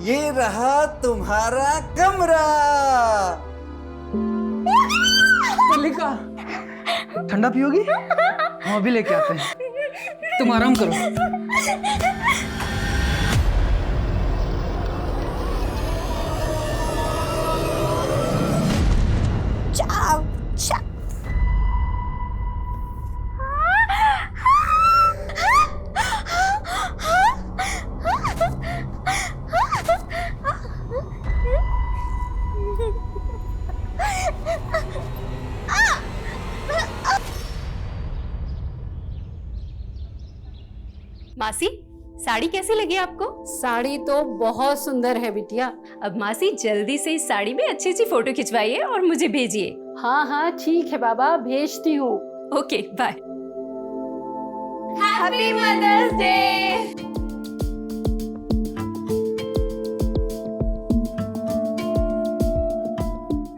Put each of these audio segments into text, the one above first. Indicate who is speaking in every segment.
Speaker 1: ये रहा तुम्हारा कमरा।
Speaker 2: मल्लिका, ठंडा पियोगी? हम अभी लेके आते हैं, तुम आराम करो।
Speaker 3: चाव, चाव।
Speaker 4: मासी, साड़ी कैसी लगी आपको?
Speaker 5: साड़ी तो बहुत सुंदर है बिटिया।
Speaker 4: अब मासी जल्दी से इस साड़ी में अच्छी अच्छी फोटो खिंचवाइए और मुझे भेजिए।
Speaker 5: हाँ हाँ ठीक है बाबा, भेजती हूँ।
Speaker 4: Okay, bye. Happy mother's day.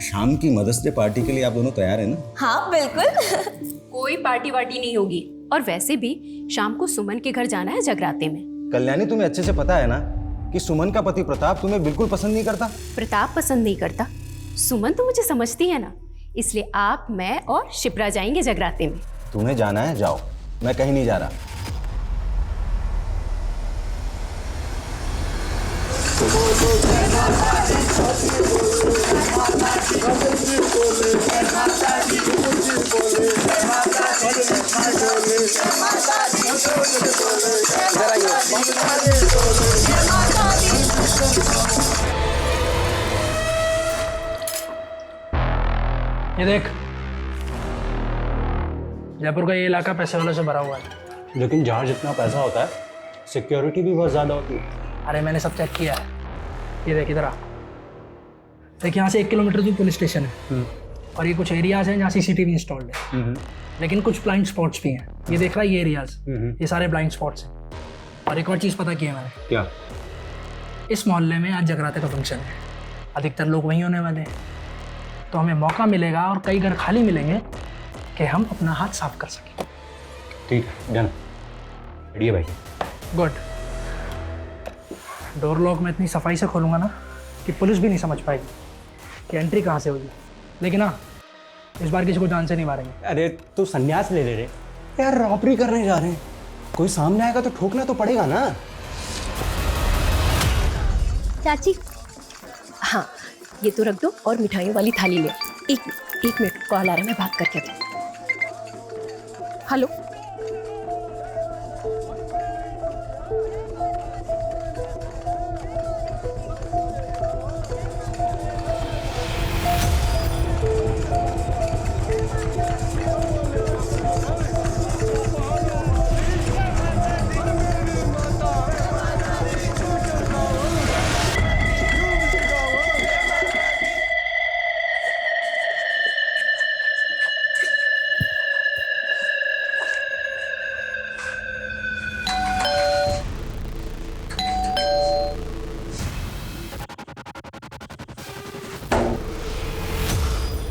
Speaker 6: शाम की मदर्स डे पार्टी के लिए आप दोनों तैयार हैं ना?
Speaker 3: हाँ बिल्कुल।
Speaker 4: कोई पार्टी वार्टी नहीं होगी। और वैसे भी शाम को सुमन के घर जाना है जगराते में।
Speaker 6: कल्याणी, तुम्हें अच्छे से पता है ना कि सुमन का पति प्रताप तुम्हें बिल्कुल पसंद नहीं करता।
Speaker 4: प्रताप पसंद नहीं करता, सुमन तो मुझे समझती है ना, इसलिए आप, मैं और शिप्रा जाएंगे जगराते में।
Speaker 6: तुम्हें जाना है जाओ, मैं कहीं नहीं जा रहा।
Speaker 2: ये देख, जयपुर का ये इलाका पैसे वालों से भरा हुआ है।
Speaker 7: लेकिन जहाँ जितना पैसा होता है सिक्योरिटी भी बहुत ज़्यादा होती है।
Speaker 2: अरे मैंने सब चेक किया है। ये देख इधर आ, देख यहाँ से 1 किलोमीटर दूर पुलिस स्टेशन है और ये कुछ एरियाज हैं जहाँ सीसीटीवी इंस्टॉल्ड है, लेकिन कुछ ब्लाइंड स्पॉट्स भी हैं। ये देख रहा है, ये एरियाज, ये सारे ब्लाइंड स्पॉट्स हैं। और एक और चीज़ पता की है मैंने।
Speaker 7: क्या?
Speaker 2: इस मोहल्ले में आज जगराते का फंक्शन है, अधिकतर लोग वहीं होने वाले हैं, तो हमें मौका मिलेगा और कई घर खाली मिलेंगे कि हम अपना हाथ साफ कर सकें।
Speaker 7: ठीक है, डन। बढ़िया भाई।
Speaker 2: गुड। डोर लॉक में इतनी सफाई से खोलूँगा ना कि पुलिस भी नहीं समझ पाएगी कि एंट्री कहाँ से होगी। लेकिन हाँ, इस बार किसी को जान से नहीं मारेंगे।
Speaker 7: अरे तू संन्यास ले ले रे यार, रॉबरी करने जा रहे हैं, कोई सामने आएगा तो ठोकना तो पड़ेगा ना।
Speaker 4: चाची, हाँ ये तो रख दो और मिठाइयों वाली थाली ले। एक मिनट, कॉल आ रहा है, मैं बात करके आती हूँ। हेलो,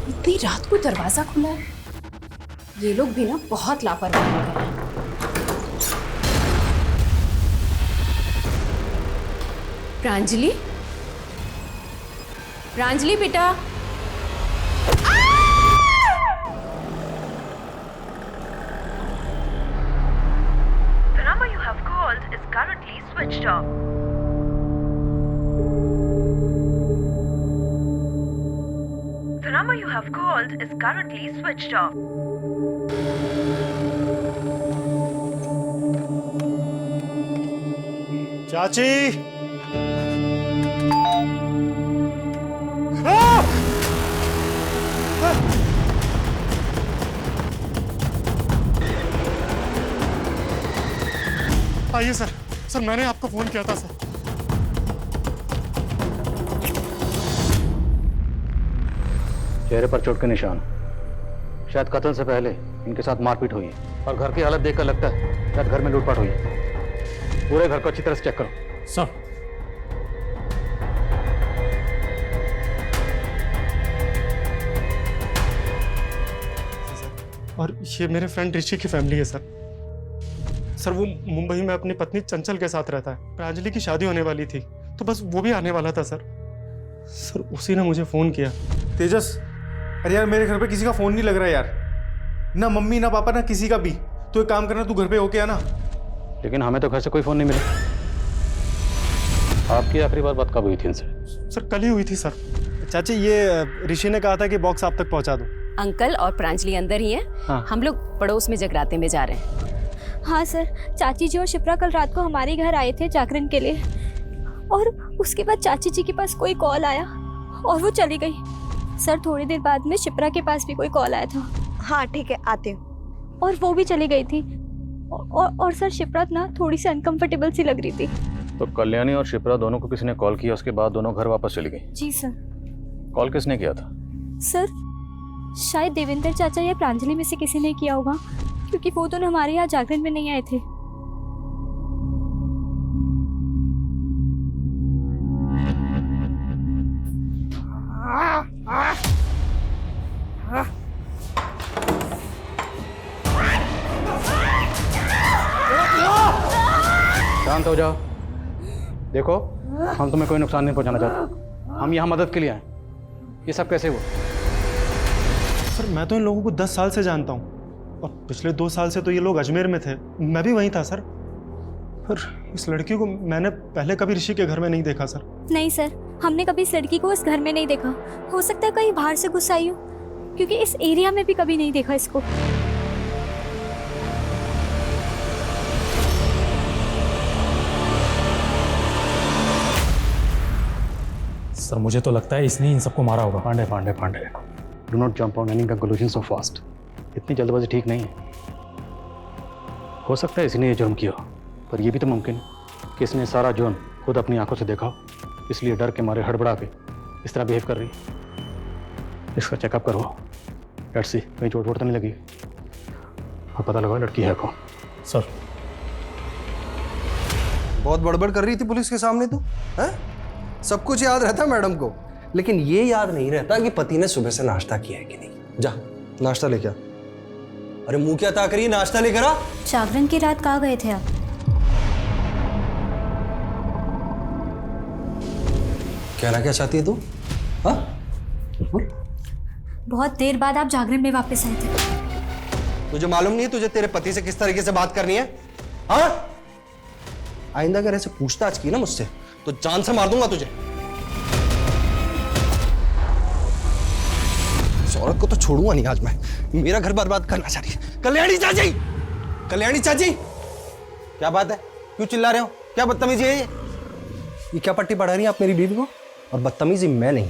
Speaker 4: इतनी रात को दरवाजा खुला है। ये लोग भी ना बहुत लापरवाही कर रहे हैं। प्रांजलि, प्रांजलि बेटा।
Speaker 8: The number you have called is currently switched off. The number you have called is currently switched off.
Speaker 9: चाची, आइए सर। सर मैंने आपको फोन किया था सर।
Speaker 7: चेहरे पर चोट के निशान, शायद कत्ल से पहले इनके साथ मारपीट हुई है और घर की हालत देखकर लगता है शायद घर में लूटपाट हुई है। पूरे घर को अच्छी तरह से चेक करो।
Speaker 9: सर और ये मेरे फ्रेंड ऋषि की फैमिली है सर। सर वो मुंबई में अपनी पत्नी चंचल के साथ रहता है। प्रांजलि की शादी होने वाली थी तो बस वो भी आने वाला था सर। सर उसी ने मुझे फ़ोन किया।
Speaker 10: तेजस, अरे यार मेरे घर पे किसी का फ़ोन नहीं लग रहा यार, ना मम्मी ना पापा ना किसी का भी। तो एक काम करना, तू घर पे होके आना।
Speaker 7: लेकिन हमें तो घर से कोई फ़ोन नहीं मिला। आपकी आखिरी बात कब हुई थी इनसे?
Speaker 9: सर कल ही हुई थी सर। चाची, ये ऋषि ने कहा था कि बॉक्स आप तक पहुंचा दो।
Speaker 4: अंकल और प्रांजलि अंदर ही हैं।
Speaker 7: हाँ।
Speaker 4: हम लोग पड़ोस में जगराते में जा रहे हैं।
Speaker 3: हाँ सर, चाची जी और शिप्रा कल रात को हमारे घर आए थे जागरण के लिए, और उसके बाद चाची जी के पास कोई कॉल आया और वो चली गई। सर थोड़ी देर बाद में शिप्रा के पास भी कोई कॉल आया था।
Speaker 11: हाँ ठीक है, आते हूँ।
Speaker 3: और वो भी चली गई थी। और सर शिप्रा ना थोड़ी सी अनकंफर्टेबल सी लग रही थी।
Speaker 7: तो कल्याणी और शिप्रा दोनों को किसी ने कॉल किया, उसके बाद दोनों घर वापस चली गई?
Speaker 3: जी सर।
Speaker 7: कॉल किसने किया था?
Speaker 3: सर शायद देवेंद्र चाचा या प्रांजलि में से किसी ने किया होगा, क्योंकि वो दोनों हमारे यहाँ जागरण में नहीं आए थे।
Speaker 7: शांत हो जाओ। देखो, हम तुम्हें कोई नुकसान नहीं पहुंचाना चाहते, हम यहाँ मदद के लिए आए। ये सब कैसे हुआ?
Speaker 10: सर मैं तो इन लोगों को 10 साल से जानता हूँ, और पिछले 2 साल से तो ये लोग अजमेर में थे, मैं भी वहीं था सर। पर इस लड़की को मैंने पहले कभी ऋषि के घर में नहीं देखा सर।
Speaker 3: नहीं सर, हमने कभी इस लड़की को इस घर में नहीं देखा। हो सकता है कहीं बाहर से घुस आई हो, क्योंकि इस एरिया में भी कभी नहीं देखा इसको।
Speaker 12: सर मुझे तो लगता है इसने इन सबको मारा होगा।
Speaker 7: Pandey Pandey Pandey, do not jump on any conclusion so fast. इतनी जल्दबाजी ठीक नहीं है। हो सकता है इसने ये जुर्म किया हो, पर यह भी तो मुमकिन है कि इसने सारा जुर्म खुद अपनी आंखों से देखा हो, इसलिए डर के मारे हड़बड़ा के इस तरह बिहेव कर रही है। इसका चेकअप करवाओ। लेट्स सी, कहीं चोट वोट तो नहीं लगी, और पता लगाओ लड़की है कौन।
Speaker 12: सर
Speaker 1: बहुत बड़बड़ कर रही थी पुलिस के सामने तू, हैं? सब कुछ याद रहता मैडम को, लेकिन ये याद नहीं रहता कि पति ने सुबह से नाश्ता किया है कि नहीं। जा नाश्ता लेके आ। अरे मुंह क्या ताक रही है, नाश्ता लेकर आ।
Speaker 3: जागरण की रात कहाँ गए थे आप?
Speaker 1: कहना क्या चाहती है तू? हाँ?
Speaker 3: बहुत देर बाद आप जागरण में वापस आए थे।
Speaker 1: तुझे मालूम नहीं है तुझे तेरे पति से किस तरीके से बात करनी है? हाँ? आइंदा अगर ऐसे पूछताछ की ना मुझसे तो जान से मार दूंगा तुझे। इस औरत को तो छोड़ूंगा नहीं आज मैं। मेरा घर बर्बाद करना चाह रही है। कल्याणी चाची, कल्याणी चाची, क्या बात है? क्यों चिल्ला रहे हो? क्या बदतमीजी है ये क्या पट्टी पढ़ा रही है आप मेरी बीवी को? और बदतमीजी मैं नहीं,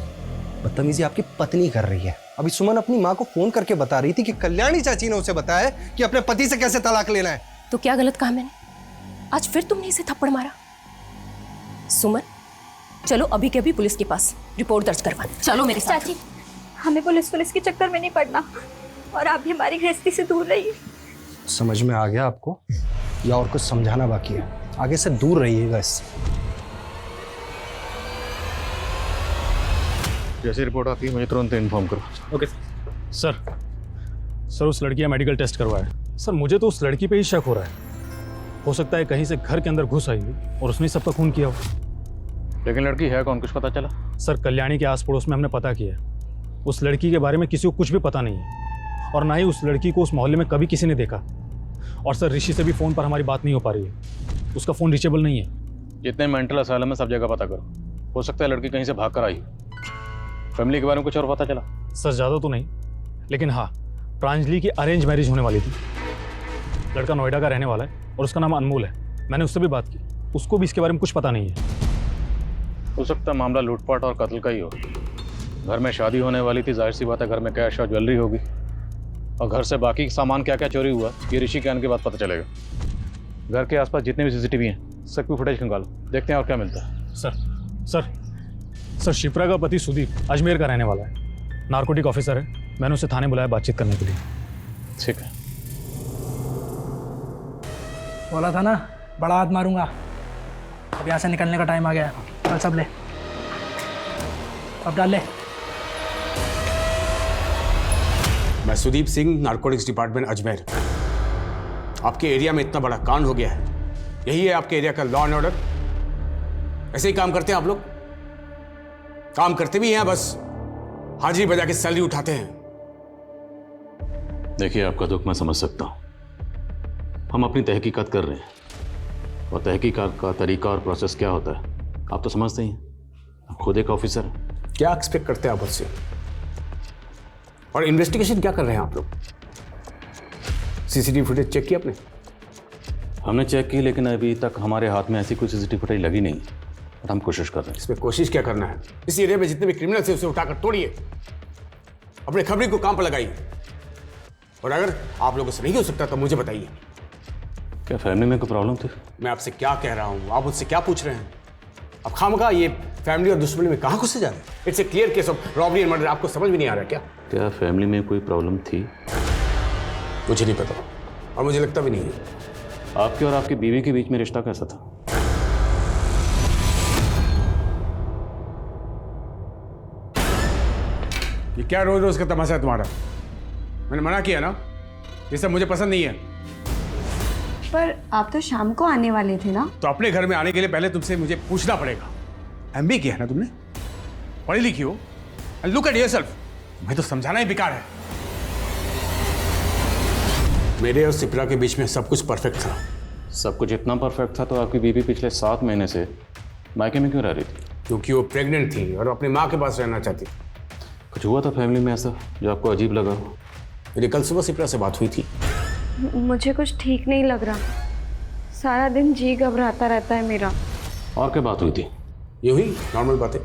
Speaker 1: बदतमीजी आपकी पत्नी कर रही है। अभी सुमन अपनी माँ को फोन करके बता रही थी कि कल्याणी चाची ने उसे बताया कि अपने पति से कैसे तलाक लेना है।
Speaker 4: तो क्या गलत कहा मैंने? आज फिर तुमने इसे थप्पड़ मारा। सुमन, चलो अभी के अभी पुलिस के पास रिपोर्ट दर्ज करवा। चलो मेरे साथ।
Speaker 3: चाची, हमें पुलिस के चक्कर में नहीं पड़ना, और आप भी हमारी गृहस्थी से दूर रहिए।
Speaker 1: समझ में आ गया आपको, या और कुछ समझाना बाकी है? आगे से दूर रहिएगा इससे।
Speaker 7: जैसी रिपोर्ट आती है मुझे तुरंत इन्फॉर्म करो।
Speaker 12: Okay sir. सर उस लड़की का मेडिकल टेस्ट करवाया। सर मुझे तो उस लड़की पे ही शक हो रहा है। हो सकता है कहीं से घर के अंदर घुस आई हो और उसने सबका खून किया हो।
Speaker 7: लेकिन लड़की है कौन, कुछ पता चला?
Speaker 12: सर कल्याणी के आस पड़ोस में हमने पता किया, उस लड़की के बारे में किसी को कुछ भी पता नहीं है, और ना ही उस लड़की को उस मोहल्ले में कभी किसी ने देखा। और सर ऋषि से भी फ़ोन पर हमारी बात नहीं हो पा रही है, उसका फ़ोन रीचेबल नहीं है।
Speaker 7: जितने मेंटल असाइलम में सब जगह पता करो, हो सकता है लड़की कहीं से भाग कर आई हो। फैमिली के बारे में कुछ और पता चला?
Speaker 12: सर ज़्यादा तो नहीं, लेकिन हाँ, प्रांजलि की अरेंज मैरिज होने वाली थी। लड़का नोएडा का रहने वाला है और उसका नाम अनमोल है। मैंने उससे भी बात की, उसको भी इसके बारे में कुछ पता नहीं है।
Speaker 7: हो सकता है मामला लूटपाट और कत्ल का ही हो। घर में शादी होने वाली थी, जाहिर सी बात है घर में कैश और ज्वेलरी होगी, और घर से बाकी सामान क्या क्या चोरी हुआ ये ऋषि के आने के बाद पता चलेगा। घर के आसपास जितने भी सीसीटीवी हैं सबकी फुटेज खंगालो, देखते हैं और क्या मिलता है।
Speaker 12: सर शिप्रा का पति सुदीप अजमेर का रहने वाला है, नारकोटिक ऑफिसर है। मैंने उसे थाने बुलाया बातचीत करने के लिए।
Speaker 7: ठीक है।
Speaker 2: बोला था ना बड़ा हाथ मारूंगा। अब यहाँ से निकलने का टाइम आ गया। चल सब ले, अब डाल ले।
Speaker 13: मैं सुदीप सिंह, नारकोटिक्स डिपार्टमेंट अजमेर। आपके एरिया में इतना बड़ा कांड हो गया है, यही है आपके एरिया का लॉ एंड ऑर्डर? ऐसे ही काम करते हैं आप लोग? काम करते भी हैं, बस हाजिरी बजा के सैलरी उठाते हैं।
Speaker 7: देखिए, आपका दुख मैं समझ सकता हूँ। हम अपनी तहकीकात कर रहे हैं, और तहकीकात का तरीका और प्रोसेस क्या होता है आप तो समझते ही हैं। आप खुद एक ऑफिसर हैं।
Speaker 13: क्या एक्सपेक्ट करते हैं आप उससे? और इन्वेस्टिगेशन क्या कर रहे हैं आप लोग? सीसीटीवी फुटेज चेक किया आपने?
Speaker 7: हमने चेक की, लेकिन अभी तक हमारे हाथ में ऐसी कोई सीसीटीवी फुटेज लगी नहीं, और हम कोशिश कर रहे हैं।
Speaker 13: इसमें कोशिश क्या करना है? इस एरिया में जितने भी क्रिमिनल थे उसे उठाकर तोड़िए, अपने खबरी को काम पर लगाइए, और अगर आप लोगों से नहीं हो सकता तो मुझे बताइए।
Speaker 7: क्या फैमिली में कोई प्रॉब्लम थी?
Speaker 13: मैं आपसे क्या कह रहा हूं, आप मुझसे क्या पूछ रहे हैं? अब खामखा ये फैमिली और दुश्मनी में कहां घुसे जा रहे हैं? It's a clear case of robbery and murder. आपको समझ भी नहीं आ रहा क्या?
Speaker 7: क्या फैमिली में कोई प्रॉब्लम थी?
Speaker 13: मुझे नहीं पता, और मुझे लगता भी नहीं है।
Speaker 7: आपके और आपकी बीवी के बीच में रिश्ता कैसा था?
Speaker 13: ये क्या रोज रोज का तमाशा है तुम्हारा? मैंने मना किया ना, ये सब मुझे पसंद नहीं है।
Speaker 11: पर आप तो शाम को आने वाले थे ना?
Speaker 13: तो अपने घर में आने के लिए पहले तुमसे मुझे पूछना पड़ेगा। एमबी किया है ना तुमने, पढ़ी लिखी हो, एंड लुक एट योरसेल्फ। मैं तो समझाना ही बेकार है। मेरे और सिप्रा के बीच में सब कुछ परफेक्ट था।
Speaker 7: सब कुछ इतना परफेक्ट था तो आपकी बीवी पिछले 7 महीने से मायके में क्यों रह रही थी?
Speaker 13: क्योंकि वो प्रेग्नेंट थी और अपनी माँ के पास रहना चाहती।
Speaker 7: कुछ हुआ था फैमिली में ऐसा जो आपको अजीब लगा?
Speaker 13: मेरी कल सुबह सिप्रा से बात हुई थी।
Speaker 11: मुझे कुछ ठीक नहीं लग रहा, सारा दिन जी घबराता रहता है मेरा।
Speaker 7: और क्या बात हुई थी?
Speaker 13: ये हुई नॉर्मल बातें।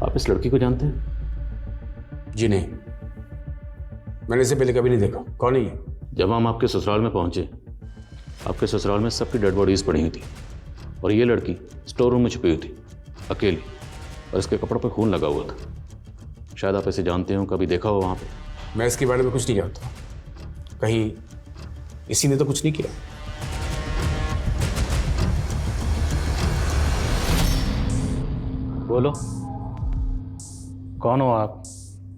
Speaker 7: आप इस लड़की को जानते हैं?
Speaker 13: जी नहीं, मैंने इसे पहले कभी नहीं देखा। कौन है ये?
Speaker 7: जब हम आपके ससुराल में पहुंचे, आपके ससुराल में सबकी डेड बॉडीज पड़ी हुई थी, और ये लड़की स्टोर रूम में छुपी हुई थी अकेली, और इसके कपड़ों पर खून लगा हुआ था। शायद आप इसे जानते हो, कभी देखा हो वहाँ पे?
Speaker 13: मैं इसके बारे में कुछ नहीं जानता। कहीं इसी ने तो कुछ नहीं किया।
Speaker 7: बोलो, कौन हो आप?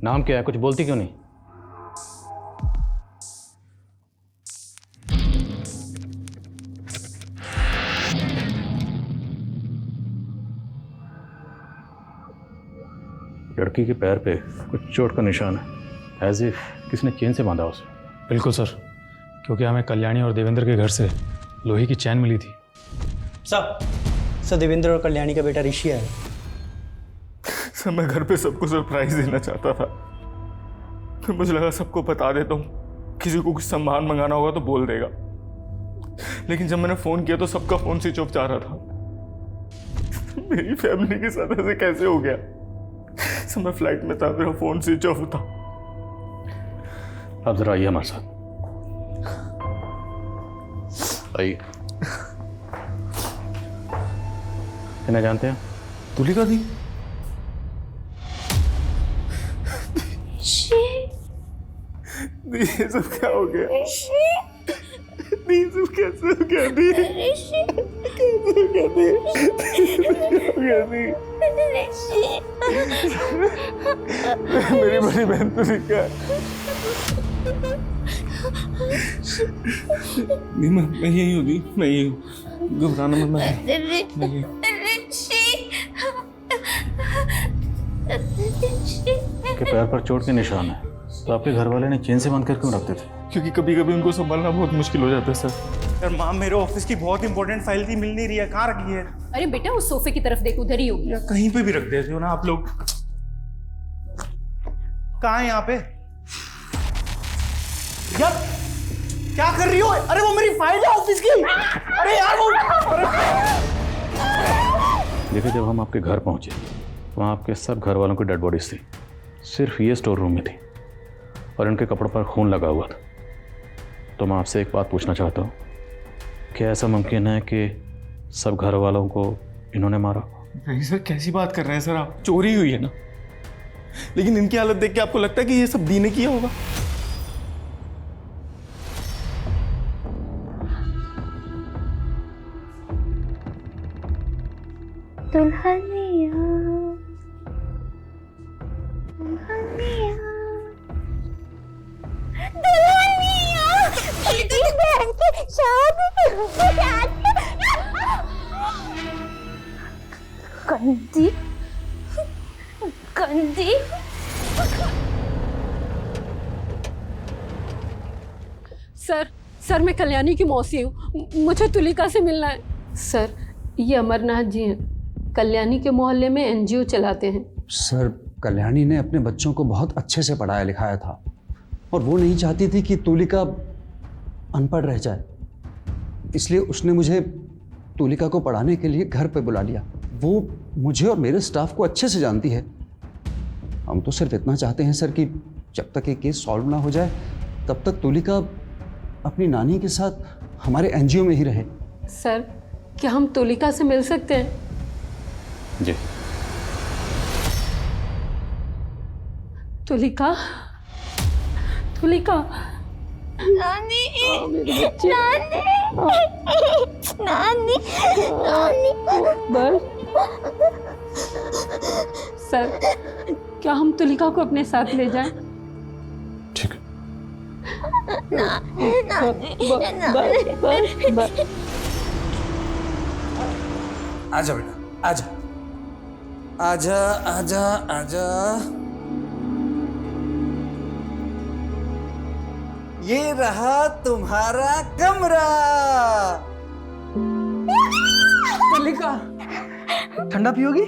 Speaker 7: नाम क्या है? कुछ बोलती क्यों नहीं? लड़की के पैर पे कुछ चोट का निशान है, एज इफ किसने चेन से बांधा उसे।
Speaker 12: बिल्कुल सर, क्योंकि हमें कल्याणी और देवेंद्र के घर से लोहे की चैन मिली थी।
Speaker 2: सर देवेंद्र और कल्याणी का बेटा ऋषि है।
Speaker 10: सर मैं घर पे सबको सरप्राइज देना चाहता था, फिर मुझे लगा सबको बता देता हूँ, किसी को कुछ सामान मंगाना होगा तो बोल देगा। लेकिन जब मैंने फ़ोन किया तो सबका फ़ोन स्विच ऑफ जा रहा था। मेरी फैमिली के साथ ऐसे कैसे हो गया? सर मैं फ्लाइट में था, मेरा फ़ोन स्विच ऑफ था।
Speaker 7: आप जरा आइए हमारे साथ, आइए। इन्हें जानते हैं?
Speaker 10: तुलिका दी? ये सब क्या हो गया? ये सब कैसे हो गया? मेरी बड़ी बहन तुलिका। नहीं मैं यही हूँ दी, मैं यही हूँ, घबराना मत। मैं
Speaker 7: के पैर पर चोट के निशान है, तो आपके घर वाले ने चेन से बांध कर क्यों रखते थे?
Speaker 10: क्योंकि कभी कभी उनको संभालना बहुत मुश्किल हो जाता है सर।
Speaker 9: यार माँ, मेरे ऑफिस की बहुत इंपॉर्टेंट फाइल थी, मिल नहीं रही है, कहाँ रखी है?
Speaker 4: अरे बेटा उस सोफे की तरफ देख, उधर ही होगी।
Speaker 9: या कहीं पे भी रख देते हो ना आप लोग। कहाँ है यहाँ पे? यार क्या कर रही हो? अरे वो मेरी फाइल है ऑफिस की। अरे यार वो
Speaker 7: देखिए, जब हम आपके घर पहुंचे वहाँ आपके सब घर वालों की डेड बॉडीज थी, सिर्फ ये स्टोर रूम में थी, और इनके कपड़ों पर खून लगा हुआ था। तो मैं आपसे एक बात पूछना चाहता हूँ, क्या ऐसा मुमकिन है कि सब घर वालों को इन्होंने मारा?
Speaker 10: नहीं सर, कैसी बात कर रहे हैं सर आप? चोरी हुई है ना, लेकिन इनकी हालत देख के आपको लगता है कि ये सब दी ने किया होगा?
Speaker 3: दुल्हनिया बहन की शादी।
Speaker 11: गंदी गंदी।
Speaker 5: सर मैं कल्याणी की मौसी हूँ, मुझे तुलिका से मिलना है। सर ये अमरनाथ जी हैं, कल्याणी के मोहल्ले में एनजीओ चलाते हैं।
Speaker 14: सर कल्याणी ने अपने बच्चों को बहुत अच्छे से पढ़ाया लिखाया था और वो नहीं चाहती थी कि तुलिका अनपढ़ रह जाए, इसलिए उसने मुझे तुलिका को पढ़ाने के लिए घर पे बुला लिया। वो मुझे और मेरे स्टाफ को अच्छे से जानती है। हम तो सिर्फ इतना चाहते हैं सर कि जब तक ये केस सॉल्व ना हो जाए तब तक तुलिका अपनी नानी के साथ हमारे एनजीओ में ही रहे।
Speaker 5: सर क्या हम तुलिका से मिल सकते हैं?
Speaker 7: जी।
Speaker 5: तुलिका, तुलिका।
Speaker 11: नानी नानी नानी नानी।
Speaker 5: बस सर क्या हम तुलिका को अपने साथ ले जाएं?
Speaker 7: ठीक है।
Speaker 1: आजा बेटा, आजा आजा आजा आजा। ये रहा तुम्हारा कमरा।
Speaker 2: तुलिका ठंडा पियोगी?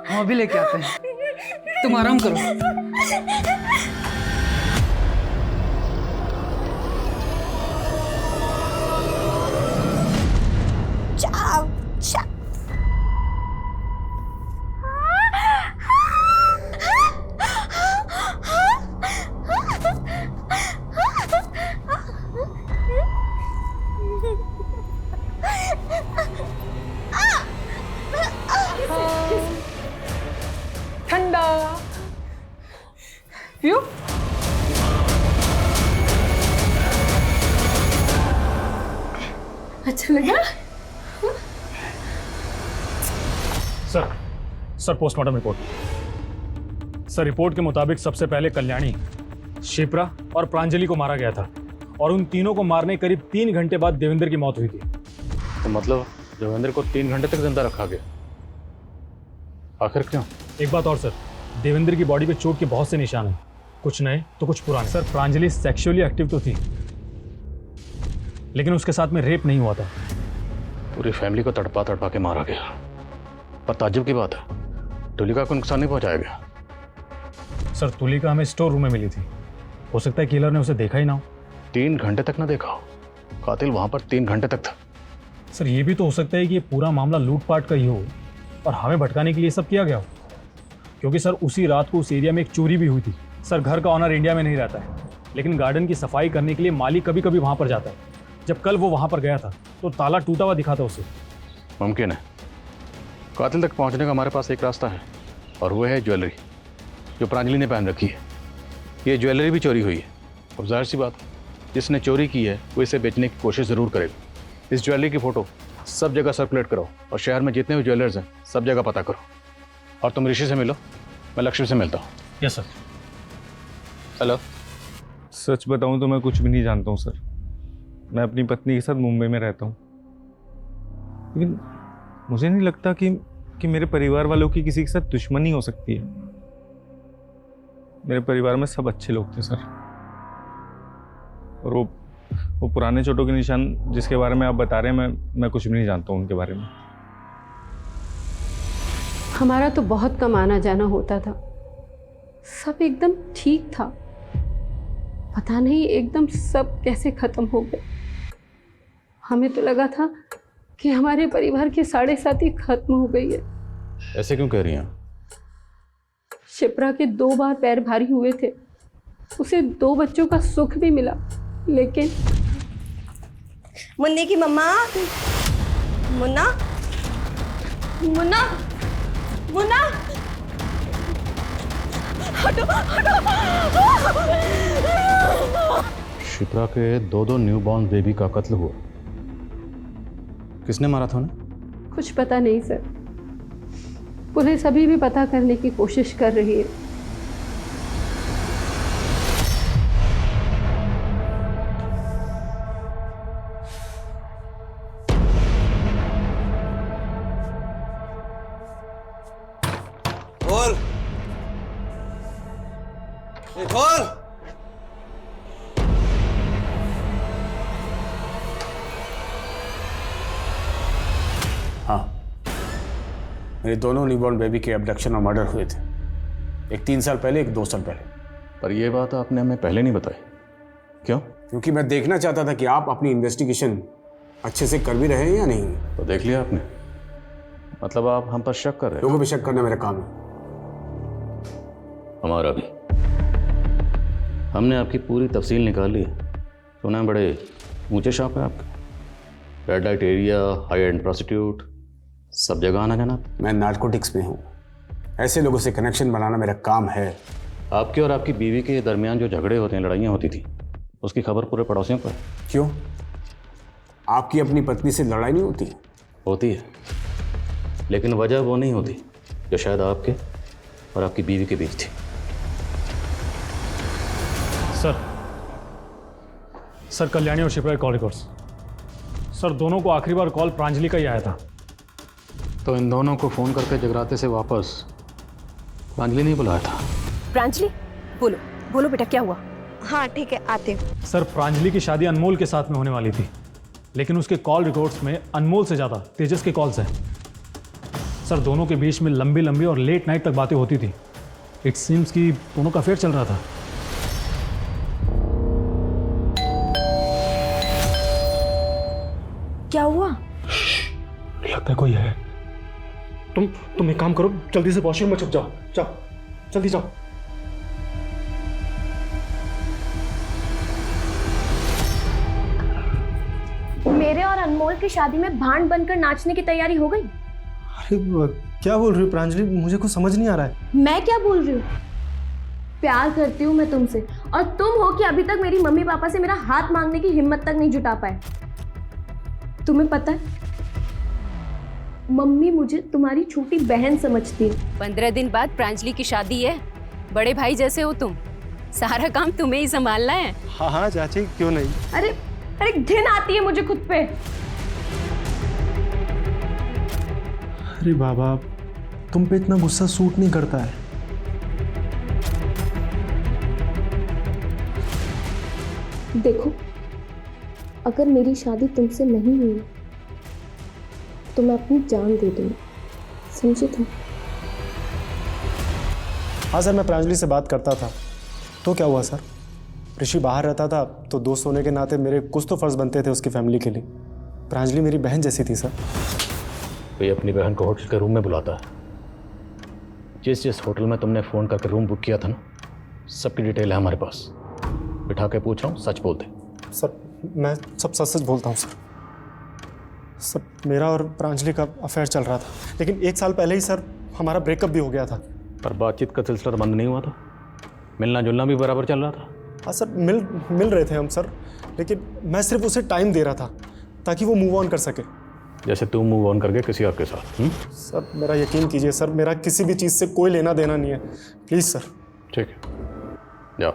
Speaker 2: हम अभी लेके आते हैं, तुम आराम करो।
Speaker 11: चाव चाव।
Speaker 2: ठंडा पियो।
Speaker 5: अच्छा लगा?
Speaker 12: Sir postmortem report. Sir report के मुताबिक सबसे पहले कल्याणी, शिप्रा और प्रांजलि को मारा गया था और उन तीनों को मारने करीब 3 घंटे बाद देवेंद्र की मौत हुई थी।
Speaker 7: तो मतलब देवेंद्र को 3 घंटे तक जिंदा रखा गया, आखिर क्यों?
Speaker 12: एक बात और सर, देवेंद्र की बॉडी पे चोट के बहुत से निशान हैं, कुछ नए तो कुछ पुराने। सर प्रांजलि सेक्सुअली एक्टिव तो थी लेकिन उसके साथ में रेप नहीं हुआ था।
Speaker 7: पूरी फैमिली को तड़पा तड़पा के मारा गया। पर ताज्जुब की बात है, तुलिका को नुकसान नहीं पहुंचाया गया।
Speaker 12: सर तुलिका हमें स्टोर रूम में मिली थी, हो सकता है किलर ने उसे देखा ही ना हो।
Speaker 7: 3 घंटे तक ना देखा हो, कातिल वहां पर 3 घंटे तक था।
Speaker 12: सर ये भी तो हो सकता है कि ये पूरा मामला लूटपाट का ही हो और हमें भटकाने के लिए सब किया गया हो, क्योंकि सर उसी रात को उस एरिया में एक चोरी भी हुई थी। सर घर का ऑनर इंडिया में नहीं रहता है, लेकिन गार्डन की सफाई करने के लिए माली कभी कभी वहाँ पर जाता है। जब कल वो वहाँ पर गया था तो ताला टूटा हुआ दिखा था उसे।
Speaker 7: मुमकिन है। कातिल तक पहुँचने का हमारे पास एक रास्ता है और वो है ज्वेलरी जो प्रांजलि ने पहन रखी है। ये ज्वेलरी भी चोरी हुई है। अब जाहिर सी बात, जिसने चोरी की है वो इसे बेचने की कोशिश ज़रूर करेगा। इस ज्वेलरी की फ़ोटो सब जगह सर्कुलेट करो और शहर में जितने भी ज्वेलर्स हैं सब जगह पता करो। और तुम ऋषि से मिलो, मैं लक्ष्मी से मिलता हूँ।
Speaker 12: Yes sir.
Speaker 7: हेलो।
Speaker 15: सच बताऊं तो मैं कुछ भी नहीं जानता हूं सर। मैं अपनी पत्नी के साथ मुंबई में रहता हूं, लेकिन मुझे नहीं लगता कि मेरे परिवार वालों की किसी के साथ दुश्मनी हो सकती है। मेरे परिवार में सब अच्छे लोग थे सर, और वो पुराने चोटों के निशान जिसके बारे में आप बता रहे हैं, मैं कुछ भी नहीं जानता हूं उनके बारे में।
Speaker 5: हमारा तो बहुत कम आना जाना होता था, सब एकदम ठीक था। पता नहीं एकदम सब कैसे खत्म हो गए। हमें तो लगा था कि हमारे परिवार की 7.5 खत्म हो गई है।
Speaker 7: ऐसे क्यों कह रही हैं?
Speaker 5: शिप्रा के 2 बार पैर भारी हुए थे, उसे 2 बच्चों का सुख भी मिला, लेकिन
Speaker 11: मुन्ने की मम्मा, मुन्ना मुन्ना मुन्ना हटो हटो।
Speaker 7: शिप्रा के 2 न्यूबॉर्न बेबी का कत्ल हुआ। किसने मारा था उन्हें?
Speaker 5: कुछ पता नहीं सर, पुलिस अभी भी पता करने की कोशिश कर रही है।
Speaker 1: खोल, ये खोल।
Speaker 13: हाँ, मेरे दोनों न्यूबॉर्न बेबी के अबडक्शन और मर्डर हुए थे, एक 3 साल पहले, एक 2 साल पहले।
Speaker 7: पर यह बात आपने हमें पहले नहीं बताई, क्यों?
Speaker 13: क्योंकि मैं देखना चाहता था कि आप अपनी इन्वेस्टिगेशन अच्छे से कर भी रहे हैं या नहीं।
Speaker 7: तो देख लिया आपने, मतलब आप हम पर शक कर रहे हैं?
Speaker 13: लोगों पर शक करना मेरा काम है।
Speaker 7: हमारा भी। हमने आपकी पूरी तफसील निकाल ली है। सुना है बड़े ऊंचे शॉप है आपके, red light area, high and prostitute, सब जगह आना जाना।
Speaker 13: मैं नार्कोटिक्स में हूँ, ऐसे लोगों से कनेक्शन बनाना मेरा काम है।
Speaker 7: आपके और आपकी बीवी के दरमियान जो झगड़े होते हैं, लड़ाइयाँ होती थी, उसकी खबर पूरे पड़ोसियों को है।
Speaker 13: क्यों? आपकी अपनी पत्नी से लड़ाई नहीं होती?
Speaker 7: होती है, लेकिन वजह वो नहीं होती जो शायद आपके और आपकी बीवी के बीच थी।
Speaker 12: सर कल्याणी और शिप्रा के कॉल रिकॉर्ड्स। सर दोनों को आखिरी बार कॉल प्रांजलि का ही आया था।
Speaker 7: तो इन दोनों को फ़ोन करके जगराते से वापस प्रांजलि नहीं बुलाया था?
Speaker 4: प्रांजलि, बोलो बोलो बेटा, क्या हुआ?
Speaker 11: हाँ ठीक है, आते हैं।
Speaker 12: सर प्रांजलि की शादी अनमोल के साथ में होने वाली थी, लेकिन उसके कॉल रिकॉर्ड्स में अनमोल से ज़्यादा तेजस के कॉल्स हैं। सर दोनों के बीच में लंबी लंबी और लेट नाइट तक बातें होती थी। इट सीम्स कि दोनों का अफेयर चल रहा था।
Speaker 11: क्या हुआ?
Speaker 10: लगता है कोई है। तुम एक काम करो, जल्दी से वॉशरूम में छुप जाओ। जाओ जल्दी जाओ।
Speaker 11: मेरे और अनमोल की शादी में भांड बनकर नाचने की तैयारी हो गई।
Speaker 10: अरे क्या बोल रही हो प्रांजलि, मुझे कुछ समझ नहीं आ रहा है।
Speaker 11: मैं क्या बोल रही हूँ? प्यार करती हूँ मैं तुमसे, और तुम हो कि अभी तक मेरी मम्मी पापा से मेरा हाथ मांगने की हिम्मत तक नहीं जुटा पाए। तुम्हें पता है, मम्मी मुझे तुम्हारी छोटी बहन समझती है।
Speaker 4: 15 दिन बाद प्रांजलि की शादी है, बड़े भाई जैसे हो तुम, सारा काम तुम्हें ही संभालना है।
Speaker 10: हाँ हाँ चाची, क्यों नहीं।
Speaker 11: अरे अरे घिन आती है मुझे खुद पे।
Speaker 10: अरे बाबा, तुम पे इतना गुस्सा सूट नहीं करता है।
Speaker 11: देखो, अगर मेरी शादी तुमसे नहीं हुई तो मैं अपनी जान दे दूंगी, समझे तुम?
Speaker 10: हाँ सर, मैं प्रांजलि से बात करता था। तो क्या हुआ सर? ऋषि बाहर रहता था तो दोस्त होने के नाते मेरे कुछ तो फर्ज बनते थे उसकी फैमिली के लिए। प्रांजलि मेरी बहन जैसी थी सर।
Speaker 7: कोई अपनी बहन को होटल के रूम में बुलाता है। जिस होटल में तुमने फ़ोन करके रूम बुक किया था ना, सबकी डिटेल है हमारे पास। बिठा के पूछ रहा हूँ, सच बोलते।
Speaker 10: सर मैं सब सच सच बोलता हूँ सर। सर मेरा और प्रांजलि का अफेयर चल रहा था, लेकिन 1 साल पहले ही सर हमारा ब्रेकअप भी हो गया था।
Speaker 7: पर बातचीत का सिलसिला बंद नहीं हुआ था, मिलना जुलना भी बराबर चल रहा था।
Speaker 10: हाँ सर, मिल रहे थे हम सर, लेकिन मैं सिर्फ उसे टाइम दे रहा था ताकि वो मूव ऑन कर सके।
Speaker 7: जैसे तुम मूव ऑन करके किसी और के साथ।
Speaker 10: सर मेरा यकीन कीजिए सर, मेरा किसी भी चीज़ से कोई लेना देना नहीं है, प्लीज़ सर।
Speaker 7: ठीक है, जाओ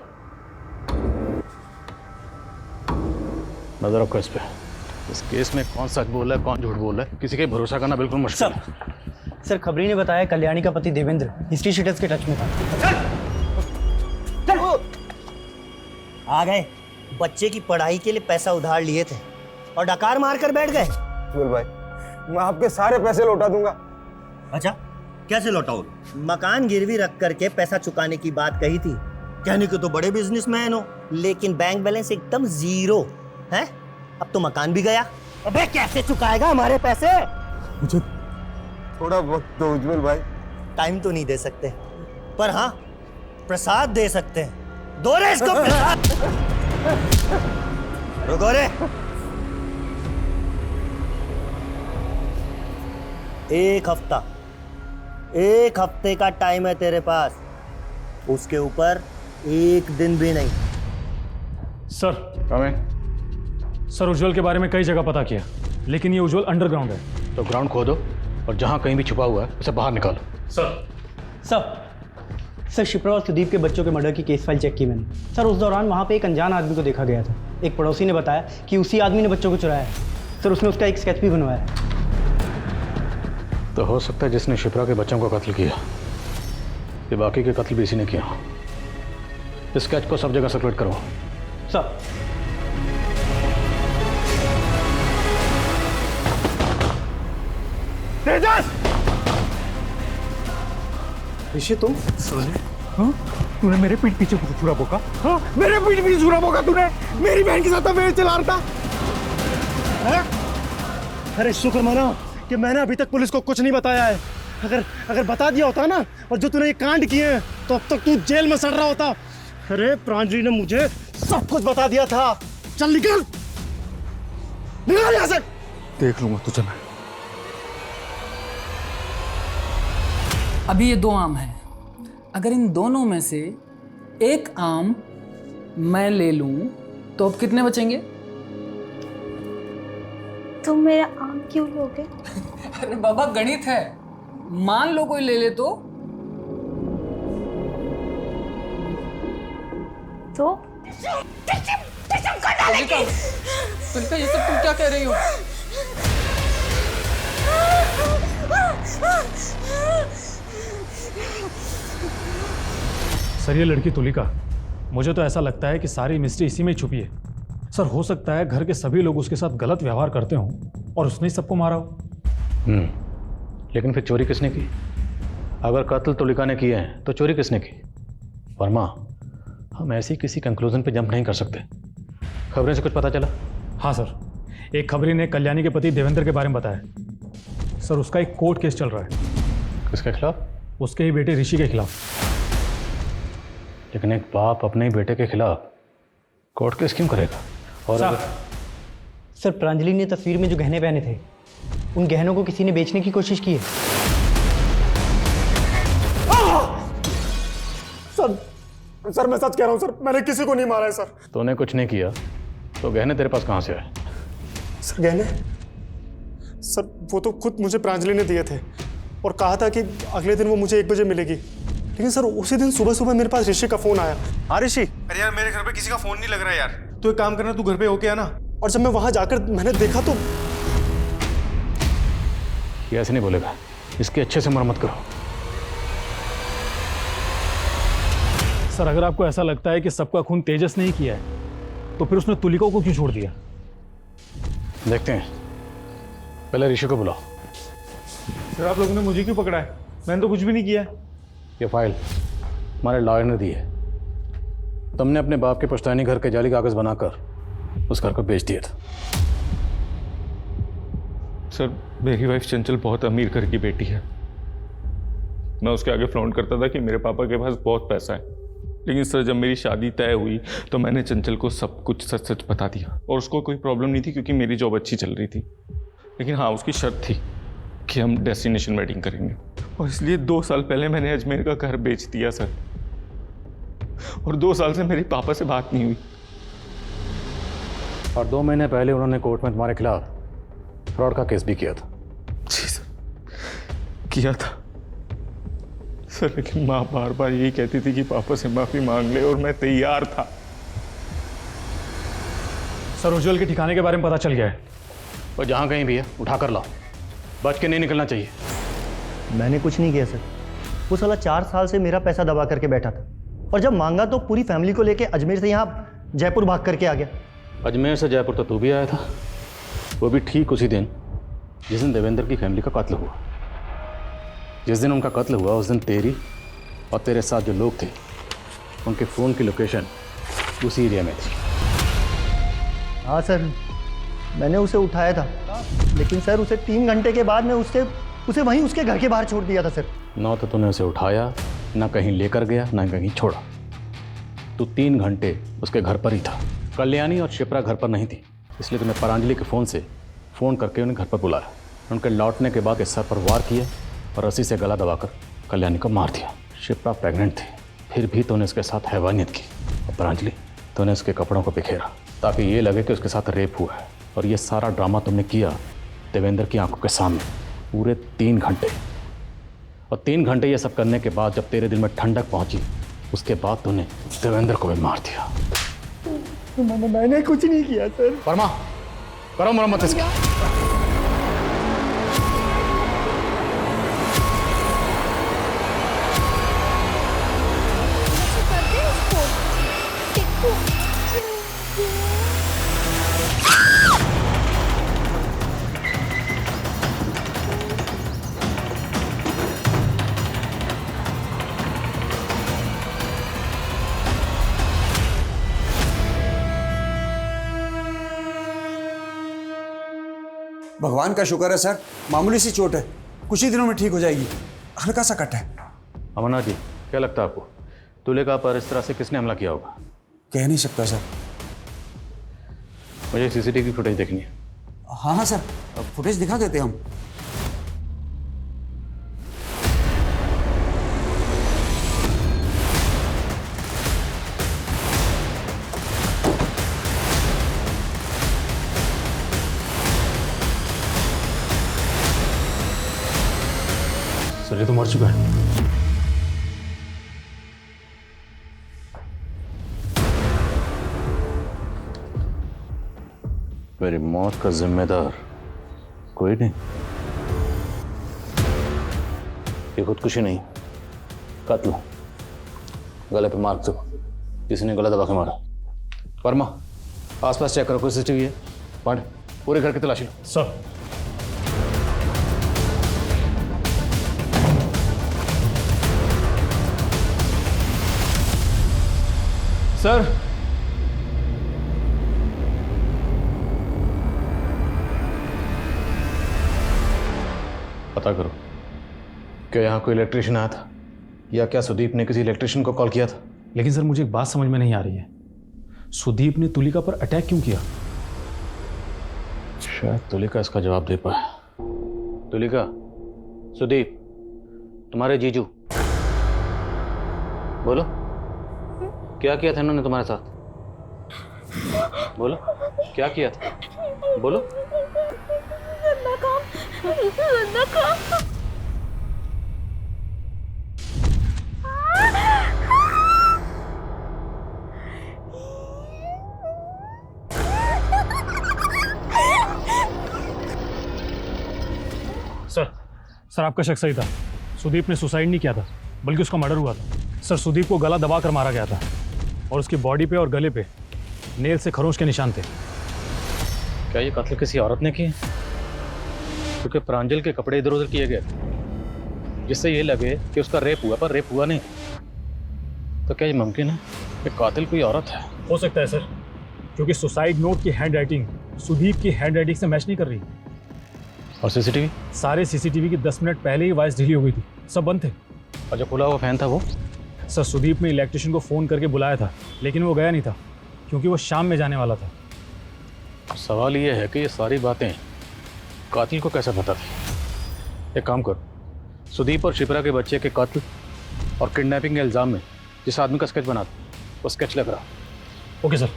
Speaker 7: नजर रखो इस पे। इस केस में कौन सच बोल रहा है, कौन झूठ बोल रहा है, किसी के भरोसा करना बिल्कुल मुश्किल है।
Speaker 16: सर खबरी ने बताया कल्याणी का पति देवेंद्र हिस्ट्री शीटर्स के टच में था। आ गए, बच्चे की पढ़ाई के लिए पैसा उधार लिए थे और डकार मार कर बैठ गए।
Speaker 6: बोल भाई, मैं आपके सारे पैसे लौटा दूंगा।
Speaker 16: अच्छा, कैसे लौटाओगे? मकान गिरवी रख करके पैसा चुकाने की बात कही थी। कहने को तो बड़े बिजनेसमैन हो, लेकिन बैंक बैलेंस एकदम जीरो है। अब तो मकान भी गया। अबे कैसे चुकाएगा हमारे पैसे?
Speaker 6: मुझे थोड़ा वक्त दो उज्जवल भाई।
Speaker 16: टाइम तो नहीं दे सकते, पर हाँ प्रसाद दे सकते हैं। दो रे इसको प्रसाद। रुको रे। एक हफ्ते का टाइम है तेरे पास, उसके ऊपर 1 दिन भी नहीं।
Speaker 12: सर उज्जवल के बारे में कई जगह पता किया, लेकिन ये उज्जवल अंडरग्राउंड है।
Speaker 7: तो ग्राउंड खोदो और जहां कहीं भी छुपा हुआ है उसे बाहर निकालो।
Speaker 16: सर शिप्रा और सुदीप के बच्चों के मर्डर की केस फाइल चेक की मैंने। सर उस दौरान वहाँ पे एक अनजान आदमी को देखा गया था। एक पड़ोसी ने बताया कि उसी आदमी ने बच्चों को चुराया है। सर उसने उसका एक स्केच भी बनवाया है।
Speaker 7: तो हो सकता है जिसने शिप्रा के बच्चों को कत्ल किया कि बाकी के कत्ल भी इसी ने किया। इस स्केच को सब जगह सर्कुलेट करो। सब।
Speaker 10: तेजस! ऋषि तुम?
Speaker 12: हाँ? तूने मेरे पीठ पीछे छुरा बोका? हाँ? मेरे पीठ पीछे छुरा बोका तूने? मेरी बहन के साथ अफेयर चला रहा था?
Speaker 10: अरे शुक्र माना कि मैंने अभी तक पुलिस को कुछ नहीं बताया है। अगर बता दिया होता ना, और जो तूने ये कांड किए हैं, तो अब तक तू जेल में सड़ रहा होता। अरे प्रांजलि ने मुझे सब कुछ बता दिया था। चल निकल, निकल यहाँ से।
Speaker 12: देख लूंगा तुझे मैं।
Speaker 17: अभी ये 2 आम हैं। अगर इन दोनों में से एक आम मैं ले लूं तो अब कितने बचेंगे?
Speaker 3: तुम मेरा आम क्यों लोगे?
Speaker 17: अरे बाबा गणित है, मान लो कोई ले ले तो तुलिका, ये सब तुम क्या कह रही हो?
Speaker 12: सर ये लड़की तुलिका, मुझे तो ऐसा लगता है कि सारी मिस्ट्री इसी में ही छुपी है। सर हो सकता है घर के सभी लोग उसके साथ गलत व्यवहार करते हों और उसने ही सबको मारा हो।
Speaker 7: लेकिन फिर चोरी किसने की? अगर कत्ल तुलिका ने किए हैं तो चोरी किसने की? वर्मा, हम ऐसी किसी कंक्लूजन पे जंप नहीं कर सकते। खबरें से कुछ पता चला?
Speaker 12: हाँ सर, एक खबरी ने कल्याणी के पति देवेंद्र के बारे में बताया। सर उसका एक कोर्ट केस चल रहा है।
Speaker 7: किसके खिलाफ?
Speaker 12: उसके ही बेटे ऋषि के खिलाफ।
Speaker 7: लेकिन एक बाप अपने ही बेटे के खिलाफ कोर्ट केस क्यों करेगा? और
Speaker 18: सर प्रांजलि ने तस्वीर में जो गहने पहने थे, उन गहनों को किसी ने बेचने की कोशिश की है।
Speaker 10: सर मैं सच कह रहा हूँ सर, मैंने किसी को नहीं मारा है सर।
Speaker 7: तूने कुछ नहीं किया तो गहने तेरे पास कहाँ से आए?
Speaker 10: सर गहने? सर वो तो खुद मुझे प्रांजलि ने दिए थे और कहा था कि अगले दिन वो मुझे 1 बजे मिलेगी। लेकिन सर उसी दिन सुबह सुबह मेरे पास ऋषि का फोन आया। हाँ ऋषि?
Speaker 9: अरे यार मेरे घर पे किसी का फोन नहीं लग रहा है यार। तू एक काम करना, तू घर पे होके आना।
Speaker 10: और जब मैं वहां जाकर मैंने देखा तो
Speaker 7: ये ऐसे नहीं बोलेगा, इसकी अच्छे से मरम्मत करो।
Speaker 12: सर अगर आपको ऐसा लगता है कि सबका खून तेजस ने ही किया है तो फिर उसने तुलिका को क्यों छोड़ दिया?
Speaker 7: देखते हैं, पहले ऋषि को बुलाओ।
Speaker 15: सर आप लोगों ने मुझे क्यों पकड़ा है? मैंने तो कुछ भी नहीं किया है।
Speaker 7: ये फाइल हमारे लॉयर ने दी है। तुमने अपने बाप के पुश्तैनी घर के जाली कागज बनाकर उस घर को बेच दिया था।
Speaker 15: सर मेरी वाइफ चंचल बहुत अमीर घर की बेटी है। मैं उसके आगे फ्लॉन्ट करता था कि मेरे पापा के पास बहुत पैसा है। लेकिन सर जब मेरी शादी तय हुई तो मैंने चंचल को सब कुछ सच सच बता दिया और उसको कोई प्रॉब्लम नहीं थी क्योंकि मेरी जॉब अच्छी चल रही थी। लेकिन हाँ उसकी शर्त थी कि हम डेस्टिनेशन वेडिंग करेंगे और इसलिए 2 साल पहले मैंने अजमेर का घर बेच दिया सर। और 2 साल से मेरे पापा से बात नहीं हुई।
Speaker 7: और 2 महीने पहले उन्होंने कोर्ट में तुम्हारे खिलाफ फ्रॉड का केस भी किया था।
Speaker 15: जी सर किया था सर, लेकिन माँ बार बार यही कहती थी कि पापा से माफी मांग ले और मैं तैयार था।
Speaker 12: सर उज्जवल के ठिकाने के बारे में पता चल गया है।
Speaker 7: और जहाँ कहीं भी है उठा कर लाओ, बच के नहीं निकलना चाहिए।
Speaker 16: मैंने कुछ नहीं किया सर। वो साला 4 साल से मेरा पैसा दबा करके बैठा था और जब मांगा तो पूरी फैमिली को लेके अजमेर से यहाँ जयपुर भाग करके आ गया।
Speaker 7: अजमेर से जयपुर तो तू भी आया था, वो भी ठीक उसी दिन जिस दिन देवेंद्र की फैमिली का कत्ल हुआ। जिस दिन उनका कत्ल हुआ उस दिन तेरी और तेरे साथ जो लोग थे उनके फ़ोन की लोकेशन उसी एरिया में थी।
Speaker 16: हाँ सर मैंने उसे उठाया था, लेकिन सर उसे 3 घंटे के बाद मैं उसे वहीं उसके घर के बाहर छोड़ दिया था सर।
Speaker 7: ना तो तूने उसे उठाया, ना कहीं लेकर गया, ना कहीं छोड़ा। तू 3 घंटे उसके घर पर ही था। कल्याणी और शिप्रा घर पर नहीं थी, इसलिए तूने प्रांजलि के फ़ोन करके उन्हें घर पर बुलाया। उनके लौटने के बाद इस सर पर वार किया और रस्सी से गला दबाकर कल्याणी को मार दिया। शिप्रा प्रेग्नेंट थी, फिर भी तूने उसके साथ हैवानियत की। और प्रांजलि तूने उसके कपड़ों को बिखेरा ताकि ये लगे कि उसके साथ रेप हुआ है। और ये सारा ड्रामा तुमने किया देवेंद्र की आंखों के सामने पूरे 3 घंटे। और 3 घंटे ये सब करने के बाद जब तेरे दिल में ठंडक पहुंची, उसके बाद तूने देवेंद्र को भी मार दिया।
Speaker 10: मैंने कुछ नहीं किया सर।
Speaker 7: वर्मा करो मरम्मत इसकी।
Speaker 14: भगवान का शुक्र है सर, मामूली सी चोट है, कुछ ही दिनों में ठीक हो जाएगी, हल्का सा कट है।
Speaker 7: अमरनाथ जी, क्या लगता है आपको तुलिका पर इस तरह से किसने हमला किया होगा?
Speaker 14: कह नहीं सकता सर।
Speaker 7: मुझे सीसीटीवी फुटेज देखनी है।
Speaker 14: हाँ हाँ सर, फुटेज दिखा देते हम।
Speaker 12: सर ये तो मर चुका है।
Speaker 7: मेरी मौत का जिम्मेदार कोई नहीं। ये खुदकुशी नहीं, कत्ल। गले पे मार दो, किसी ने गला दबा के मारा। वर्मा, आसपास चेक करो, कोई सीसीटीवी है? पांडे, पूरे घर की तलाशी लो।
Speaker 12: सर।
Speaker 7: सर, पता करो, क्या यहाँ कोई इलेक्ट्रिशियन आया था या क्या सुदीप ने किसी इलेक्ट्रिशियन को कॉल किया था?
Speaker 12: लेकिन सर मुझे एक बात समझ में नहीं आ रही है, सुदीप ने तुलिका पर अटैक क्यों किया?
Speaker 7: शायद तुलिका इसका जवाब दे पाए। तुलिका, सुदीप, तुम्हारे जीजू, बोलो क्या किया था इन्होंने तुम्हारे साथ? बोलो क्या किया था? बोलो।
Speaker 12: सर आपका शक सही था, सुदीप ने सुसाइड नहीं किया था बल्कि उसका मर्डर हुआ था। सर सुदीप को गला दबा कर मारा गया था और उसकी बॉडी पे और गले पे नेल से खरोंच के निशान थे।
Speaker 7: क्या ये कत्ल किसी औरत ने किए? क्योंकि प्रांजल के कपड़े इधर उधर किए गए जिससे ये लगे कि उसका रेप हुआ, पर रेप हुआ नहीं। तो क्या ये मुमकिन है कि कातिल कोई औरत है?
Speaker 12: हो सकता है सर, क्योंकि सुसाइड नोट की हैंड राइटिंग सुदीप की हैंड राइटिंग से मैच नहीं कर रही।
Speaker 7: और सीसीटीवी?
Speaker 12: सारे सीसीटीवी की 10 मिनट पहले ही वॉइस डिली हो गई थी, सब बंद थे।
Speaker 7: और जो खुला हुआ फैन था वो?
Speaker 12: सर सुदीप ने इलेक्ट्रिशियन को फ़ोन करके बुलाया था, लेकिन वो गया नहीं था क्योंकि वो शाम में जाने वाला था।
Speaker 7: सवाल ये है कि ये सारी बातें कातिल को कैसे पता थी? एक काम करो, सुदीप और शिप्रा के बच्चे के कत्ल और किडनैपिंग के इल्ज़ाम में जिस आदमी का स्केच बना दो, वो स्केच लग रहा।
Speaker 12: Okay sir.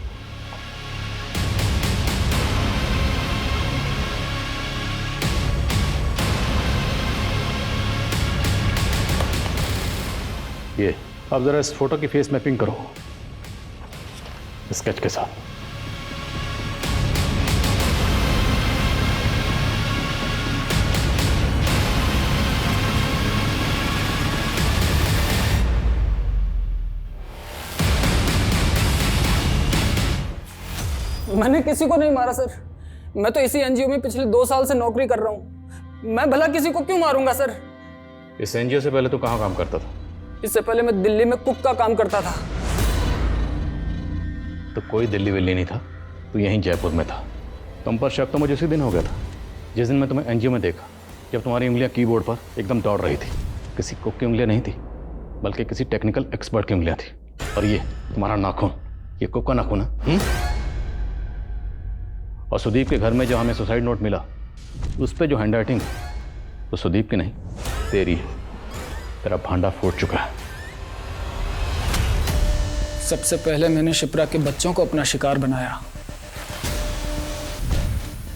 Speaker 7: ये अब जरा इस फोटो की फेस मैपिंग करो स्केच के साथ।
Speaker 17: मैंने किसी को नहीं मारा सर, मैं तो इसी एनजीओ में पिछले 2 साल से नौकरी कर रहा हूँ। मैं भला किसी को क्यों मारूंगा सर?
Speaker 7: इस एनजीओ से पहले तू कहाँ काम करता था?
Speaker 17: इससे पहले मैं दिल्ली में कुक का काम करता था।
Speaker 7: तो कोई दिल्ली विल्ली नहीं था, तू यहीं जयपुर में था। तुम पर शक तो मुझे उसी दिन हो गया था जिस दिन मैं तुम्हें एनजीओ में देखा, जब तुम्हारी उंगलियां कीबोर्ड पर एकदम दौड़ रही थी। किसी कुक की उंगलियां नहीं थी, बल्कि किसी टेक्निकल एक्सपर्ट की उंगलियां थी। और ये तुम्हारा नाखून, ये कुक का नाखून है। और सुदीप के घर में जो हमें सुसाइड नोट मिला, उस पर जो हैंड राइटिंग वो सुदीप की नहीं, तेरी है। तेरा भांडा फूट चुका है।
Speaker 17: सबसे पहले मैंने शिप्रा के बच्चों को अपना शिकार बनाया।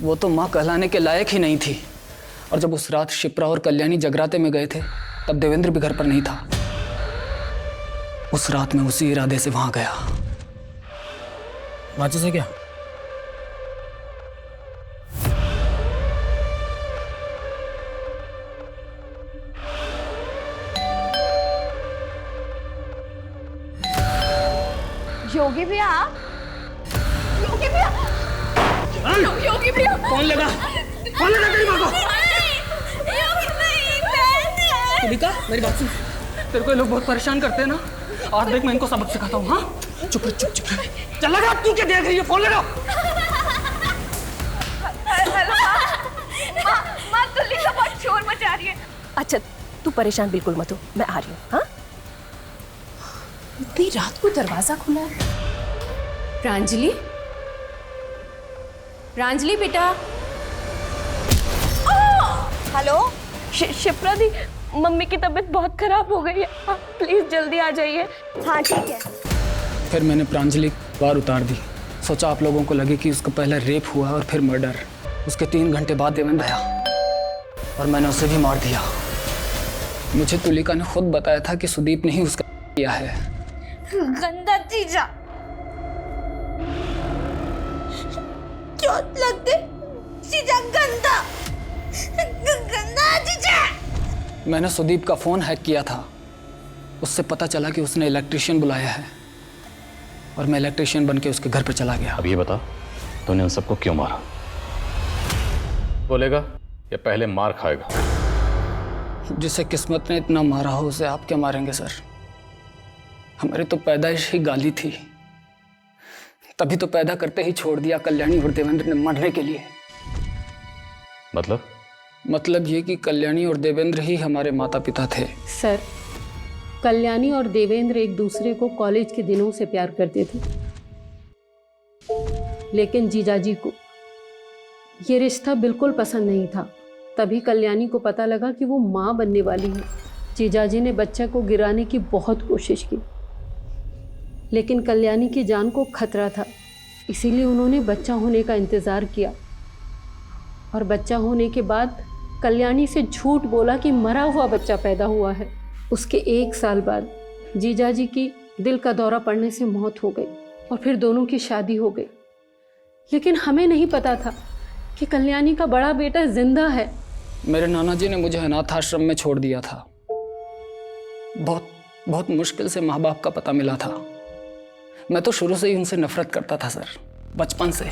Speaker 17: वो तो माँ कहलाने के लायक ही नहीं थी। और जब उस रात शिप्रा और कल्याणी जगराते में गए थे, तब देवेंद्र भी घर पर नहीं था। उस रात मैं उसी इरादे से वहां गया। वाचिस है क्या?
Speaker 11: योगी भैया, योगी भैया, योगी भैया,
Speaker 17: कौन लगा? कौन लगा तेरी माँ को? तुलिका, मेरी बात सुन। तेरे को ये लोग बहुत परेशान करते हैं ना, आज देख मैं इनको सबक सिखाता हूँ। हाँ, चुप रह, चुप चुप रह। चल लगा, तू क्या देख रही है? फोन लगा।
Speaker 4: अच्छा तू परेशान बिल्कुल मत हो, मैं आ रही हूँ। हाँ,
Speaker 5: इतनी रात को दरवाजा खुला है। प्रांजलि, प्रांजलि बेटा।
Speaker 11: हेलो शिप्रा दी, मम्मी की तबीयत बहुत खराब हो गई है, आप प्लीज जल्दी आ जाइए। हाँ ठीक है।
Speaker 17: फिर मैंने प्रांजलि बार उतार दी। सोचा आप लोगों को लगे कि उसका पहले रेप हुआ और फिर मर्डर। उसके 3 घंटे बाद देवेंद्र आया और मैंने उसे भी मार दिया। मुझे तुलिका ने खुद बताया था कि सुदीप ने ही उसका किया है।
Speaker 11: गंदा जीजा, चोट लगते जीजा, गंदा गंदा जीजा।
Speaker 17: मैंने सुदीप का फोन हैक किया था। उससे पता चला कि उसने इलेक्ट्रिशियन बुलाया है और मैं इलेक्ट्रिशियन बन के उसके घर पर चला गया।
Speaker 7: अब ये बता, तूने उन सबको क्यों मारा? बोलेगा या पहले मार खाएगा?
Speaker 17: जिसे किस्मत ने इतना मारा हो उसे आप क्या मारेंगे सर? हमारी तो पैदाइश ही गाली थी, तभी तो पैदा करते ही छोड़ दिया कल्याणी और देवेंद्र ने मरने के लिए। मतलब ये कि कल्याणी और देवेंद्र ही हमारे माता पिता थे।
Speaker 5: सर, कल्याणी और देवेंद्र एक दूसरे को कॉलेज के दिनों से प्यार करते थे, लेकिन जीजाजी को ये रिश्ता बिल्कुल पसंद नहीं था। तभी कल्याणी को पता लगा कि वो माँ बनने वाली है। जीजाजी ने बच्चा को गिराने की बहुत कोशिश की, लेकिन कल्याणी की जान को खतरा था, इसीलिए उन्होंने बच्चा होने का इंतज़ार किया। और बच्चा होने के बाद कल्याणी से झूठ बोला कि मरा हुआ बच्चा पैदा हुआ है। उसके 1 साल बाद जीजाजी की दिल का दौरा पड़ने से मौत हो गई और फिर दोनों की शादी हो गई। लेकिन हमें नहीं पता था कि कल्याणी का बड़ा बेटा जिंदा है।
Speaker 17: मेरे नाना जी ने मुझे अनाथ आश्रम में छोड़ दिया था। बहुत मुश्किल से माँ बाप का पता मिला था। मैं तो शुरू से ही उनसे नफरत करता था सर, बचपन से।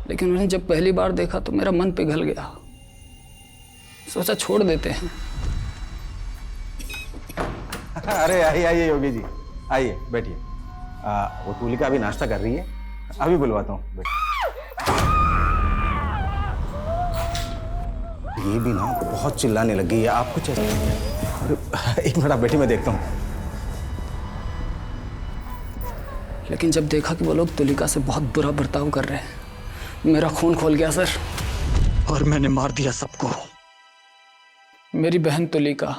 Speaker 17: लेकिन उन्हें जब पहली बार देखा तो मेरा मन पिघल गया। सोचा छोड़ देते हैं।
Speaker 6: अरे आइए योगी जी, आइए बैठिए। वो तुलिका अभी नाश्ता कर रही है, अभी बुलवाता हूँ। ये भी ना बहुत चिल्लाने लगी है। आप कुछ एक मिनट आप बैठी, मैं देखता हूँ।
Speaker 17: लेकिन जब देखा कि वो लोग तुलिका से बहुत बुरा बर्ताव कर रहे हैं, मेरा खून खोल गया सर और मैंने मार दिया सबको। मेरी बहन तुलिका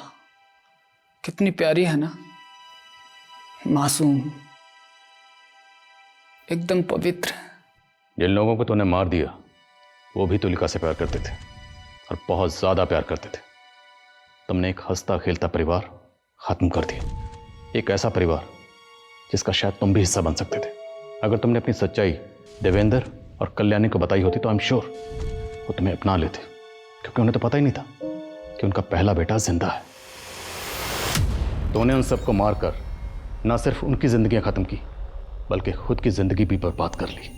Speaker 17: कितनी प्यारी है ना, मासूम, एकदम पवित्र।
Speaker 7: जिन लोगों को तूने मार दिया वो भी तुलिका से प्यार करते थे और बहुत ज्यादा प्यार करते थे। तुमने एक हंसता खेलता परिवार खत्म कर दिया, एक ऐसा परिवार जिसका शायद तुम भी हिस्सा बन सकते थे। अगर तुमने अपनी सच्चाई देवेंद्र और कल्याणी को बताई होती तो आई एम श्योर वो तुम्हें अपना लेते, क्योंकि उन्हें तो पता ही नहीं था कि उनका पहला बेटा जिंदा है। तूने उन सबको मारकर न सिर्फ उनकी जिंदगियां खत्म की, बल्कि खुद की जिंदगी भी बर्बाद कर ली।